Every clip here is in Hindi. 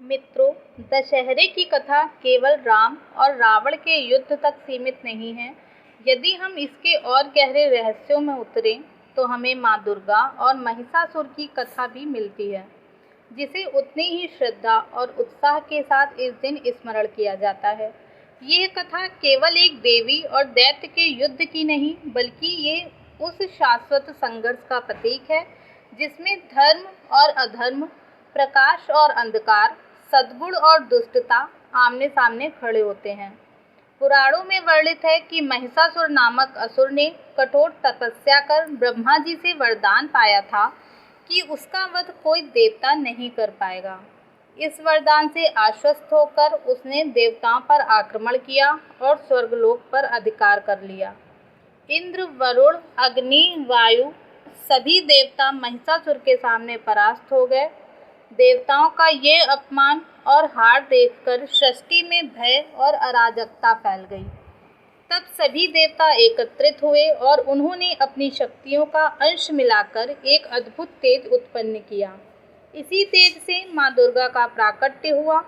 मित्रों, दशहरे की कथा केवल राम और रावण के युद्ध तक सीमित नहीं है। यदि हम इसके और गहरे रहस्यों में उतरें तो हमें माँ दुर्गा और महिषासुर की कथा भी मिलती है, जिसे उतनी ही श्रद्धा और उत्साह के साथ इस दिन स्मरण किया जाता है। यह कथा केवल एक देवी और दैत्य के युद्ध की नहीं, बल्कि ये उस शाश्वत संघर्ष का प्रतीक है जिसमें धर्म और अधर्म, प्रकाश और अंधकार, सद्गुण और दुष्टता आमने सामने खड़े होते हैं। पुराणों में वर्णित है कि महिषासुर नामक असुर ने कठोर तपस्या कर ब्रह्मा जी से वरदान पाया था कि उसका वध कोई देवता नहीं कर पाएगा। इस वरदान से आश्वस्त होकर उसने देवताओं पर आक्रमण किया और स्वर्गलोक पर अधिकार कर लिया। इंद्र, वरुण, अग्नि, वायु सभी देवता महिषासुर के सामने परास्त हो गए। देवताओं का ये अपमान और हार देखकर सृष्टि में भय और अराजकता फैल गई। तब सभी देवता एकत्रित हुए और उन्होंने अपनी शक्तियों का अंश मिलाकर एक अद्भुत तेज उत्पन्न किया। इसी तेज से माँ दुर्गा का प्राकट्य हुआ।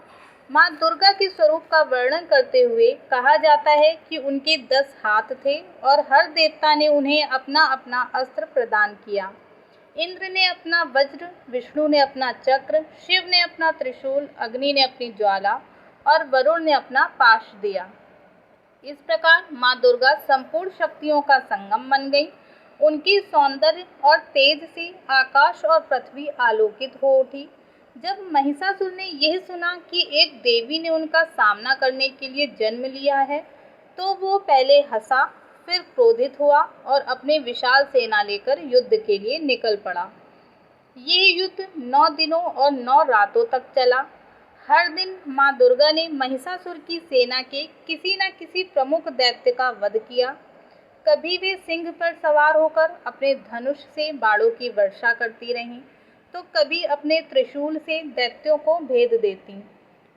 माँ दुर्गा के स्वरूप का वर्णन करते हुए कहा जाता है कि उनके 10 हाथ थे और हर देवता ने उन्हें अपना अपना अस्त्र प्रदान किया। इंद्र ने अपना वज्र, विष्णु ने अपना चक्र, शिव ने अपना त्रिशूल, अग्नि ने अपनी ज्वाला और वरुण ने अपना पाश दिया। इस प्रकार माँ दुर्गा संपूर्ण शक्तियों का संगम बन गई। उनकी सौंदर्य और तेज से आकाश और पृथ्वी आलोकित हो उठी। जब महिषासुर ने यह सुना कि एक देवी ने उनका सामना करने के लिए जन्म लिया है, तो वो पहले हंसा, फिर क्रोधित हुआ और अपने विशाल सेना लेकर युद्ध के लिए निकल पड़ा। यह युद्ध 9 दिनों और 9 रातों तक चला। हर दिन माँ दुर्गा ने महिषासुर की सेना के किसी न किसी प्रमुख दैत्य का वध किया। कभी वे सिंह पर सवार होकर अपने धनुष से बाणों की वर्षा करती रहीं, तो कभी अपने त्रिशूल से दैत्यों को भेद देती।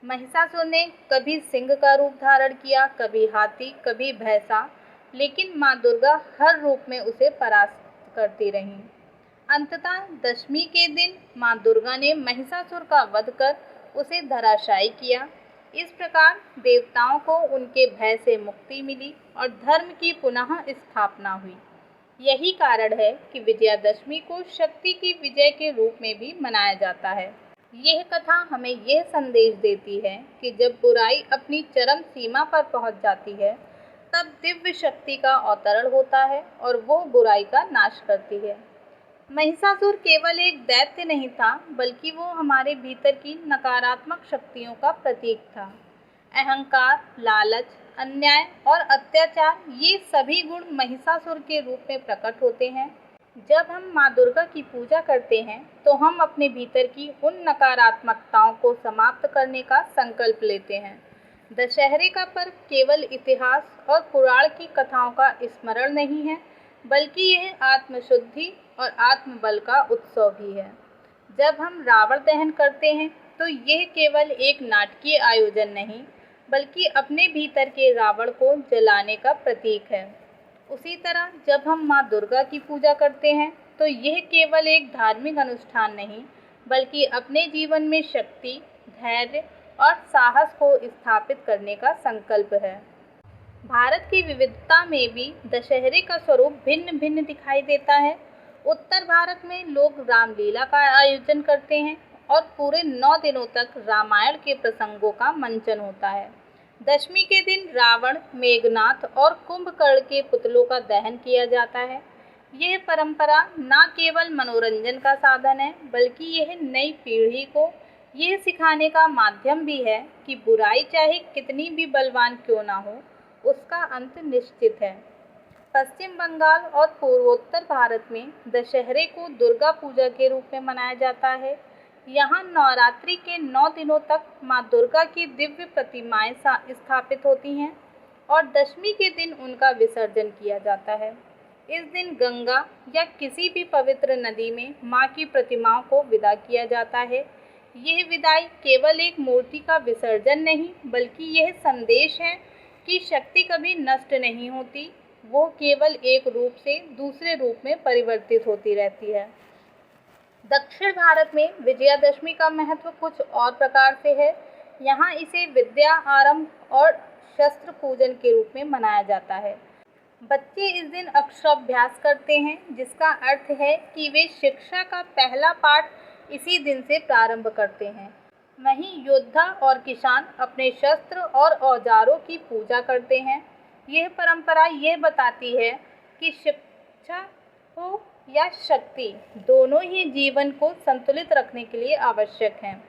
महिषासुर ने कभी सिंह का रूप धारण किया, कभी हाथी, कभी भैंसा, लेकिन माँ दुर्गा हर रूप में उसे परास्त करती रहीं। अंततः दशमी के दिन माँ दुर्गा ने महिषासुर का वध कर उसे धराशायी किया। इस प्रकार देवताओं को उनके भय से मुक्ति मिली और धर्म की पुनः स्थापना हुई। यही कारण है कि विजयादशमी को शक्ति की विजय के रूप में भी मनाया जाता है। यह कथा हमें यह संदेश देती है कि जब बुराई अपनी चरम सीमा पर पहुंच जाती है, तब दिव्य शक्ति का अवतरण होता है और वो बुराई का नाश करती है। महिषासुर केवल एक दैत्य नहीं था, बल्कि वो हमारे भीतर की नकारात्मक शक्तियों का प्रतीक था। अहंकार, लालच, अन्याय और अत्याचार, ये सभी गुण महिषासुर के रूप में प्रकट होते हैं। जब हम माँ दुर्गा की पूजा करते हैं तो हम अपने भीतर की उन नकारात्मकताओं को समाप्त करने का संकल्प लेते हैं। दशहरे का पर्व केवल इतिहास और पुराण की कथाओं का स्मरण नहीं है, बल्कि यह आत्मशुद्धि और आत्मबल का उत्सव भी है। जब हम रावण दहन करते हैं तो यह केवल एक नाटकीय आयोजन नहीं, बल्कि अपने भीतर के रावण को जलाने का प्रतीक है। उसी तरह जब हम माँ दुर्गा की पूजा करते हैं तो यह केवल एक धार्मिक अनुष्ठान नहीं, बल्कि अपने जीवन में शक्ति, धैर्य और साहस को स्थापित करने का संकल्प है। भारत की विविधता में भी दशहरे का स्वरूप भिन्न भिन्न दिखाई देता है। उत्तर भारत में लोग रामलीला का आयोजन करते हैं और पूरे 9 दिनों तक रामायण के प्रसंगों का मंचन होता है। दशमी के दिन रावण, मेघनाथ और कुंभकर्ण के पुतलों का दहन किया जाता है। यह परंपरा न केवल मनोरंजन का साधन है, बल्कि यह नई पीढ़ी को यह सिखाने का माध्यम भी है कि बुराई चाहे कितनी भी बलवान क्यों ना हो, उसका अंत निश्चित है। पश्चिम बंगाल और पूर्वोत्तर भारत में दशहरे को दुर्गा पूजा के रूप में मनाया जाता है। यहाँ नवरात्रि के 9 दिनों तक माँ दुर्गा की दिव्य प्रतिमाएं स्थापित होती हैं और दशमी के दिन उनका विसर्जन किया जाता है। इस दिन गंगा या किसी भी पवित्र नदी में माँ की प्रतिमाओं को विदा किया जाता है। यह विदाई केवल एक मूर्ति का विसर्जन नहीं, बल्कि यह संदेश है कि शक्ति कभी नष्ट नहीं होती, वो केवल एक रूप से दूसरे रूप में परिवर्तित होती रहती है। दक्षिण भारत में विजयादशमी का महत्व कुछ और प्रकार से है। यहाँ इसे विद्या आरंभ और शस्त्र पूजन के रूप में मनाया जाता है। बच्चे इस दिन अक्षराभ्यास करते हैं, जिसका अर्थ है कि वे शिक्षा का पहला पाठ इसी दिन से प्रारंभ करते हैं। वहीं योद्धा और किसान अपने शस्त्र और औजारों की पूजा करते हैं। यह परंपरा यह बताती है कि शिक्षा हो या शक्ति, दोनों ही जीवन को संतुलित रखने के लिए आवश्यक हैं।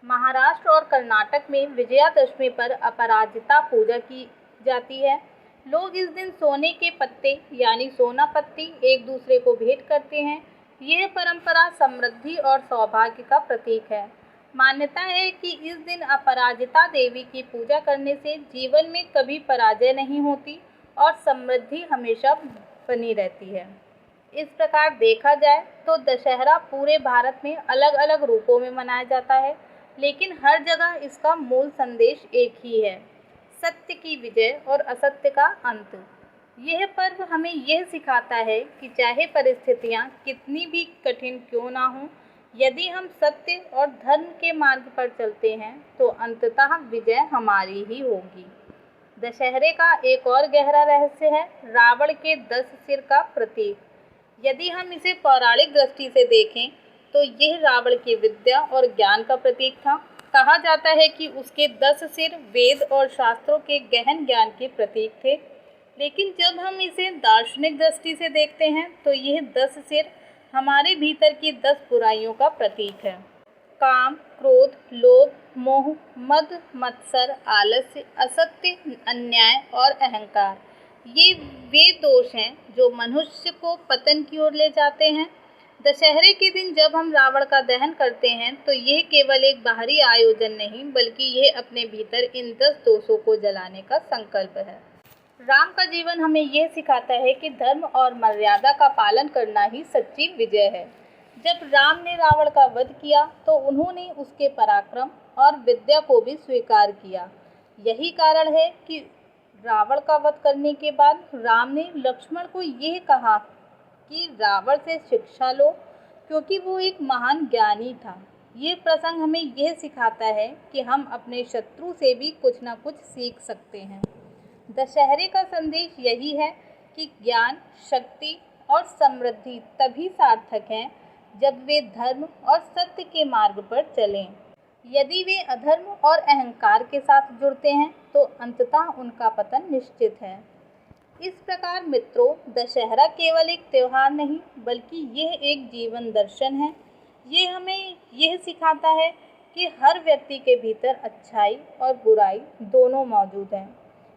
महाराष्ट्र और कर्नाटक में विजयादशमी पर अपराजिता पूजा की जाती है। लोग इस दिन सोने के पत्ते यानी सोना पत्ती एक दूसरे को भेंट करते हैं। यह परंपरा समृद्धि और सौभाग्य का प्रतीक है। मान्यता है कि इस दिन अपराजिता देवी की पूजा करने से जीवन में कभी पराजय नहीं होती और समृद्धि हमेशा बनी रहती है। इस प्रकार देखा जाए तो दशहरा पूरे भारत में अलग अलग रूपों में मनाया जाता है, लेकिन हर जगह इसका मूल संदेश एक ही है, सत्य की विजय और असत्य का अंत। यह पर्व हमें यह सिखाता है कि चाहे परिस्थितियाँ कितनी भी कठिन क्यों ना हों, यदि हम सत्य और धर्म के मार्ग पर चलते हैं तो अंततः विजय हमारी ही होगी। दशहरे का एक और गहरा रहस्य है रावण के 10 सिर का प्रतीक। यदि हम इसे पौराणिक दृष्टि से देखें तो यह रावण की विद्या और ज्ञान का प्रतीक था। कहा जाता है कि उसके 10 सिर वेद और शास्त्रों के गहन ज्ञान के प्रतीक थे, लेकिन जब हम इसे दार्शनिक दृष्टि से देखते हैं तो यह 10 सिर हमारे भीतर की 10 बुराइयों का प्रतीक है। काम, क्रोध, लोभ, मोह, मद, मत्सर, आलस्य, असत्य, अन्याय और अहंकार, ये वे दोष हैं जो मनुष्य को पतन की ओर ले जाते हैं। दशहरे के दिन जब हम रावण का दहन करते हैं तो यह केवल एक बाहरी आयोजन नहीं, बल्कि यह अपने भीतर इन 10 दोषों को जलाने का संकल्प है। राम का जीवन हमें यह सिखाता है कि धर्म और मर्यादा का पालन करना ही सच्ची विजय है। जब राम ने रावण का वध किया तो उन्होंने उसके पराक्रम और विद्या को भी स्वीकार किया। यही कारण है कि रावण का वध करने के बाद राम ने लक्ष्मण को यह कहा कि रावण से शिक्षा लो, क्योंकि वो एक महान ज्ञानी था। ये प्रसंग हमें यह सिखाता है कि हम अपने शत्रु से भी कुछ न कुछ सीख सकते हैं। दशहरे का संदेश यही है कि ज्ञान, शक्ति और समृद्धि तभी सार्थक हैं जब वे धर्म और सत्य के मार्ग पर चलें। यदि वे अधर्म और अहंकार के साथ जुड़ते हैं तो अंततः उनका पतन निश्चित है। इस प्रकार मित्रों, दशहरा केवल एक त्यौहार नहीं बल्कि यह एक जीवन दर्शन है। ये हमें यह सिखाता है कि हर व्यक्ति के भीतर अच्छाई और बुराई दोनों मौजूद हैं।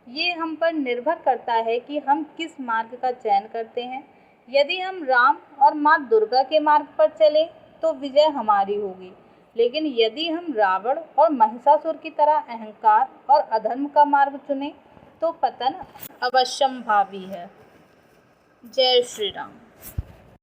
ये हम पर निर्भर करता है कि हम किस मार्ग का चयन करते हैं। यदि हम राम और माँ दुर्गा के मार्ग पर चलें तो विजय हमारी होगी, लेकिन यदि हम रावण और महिषासुर की तरह अहंकार और अधर्म का मार्ग चुनें तो पतन अवश्यंभावी है। जय श्री राम।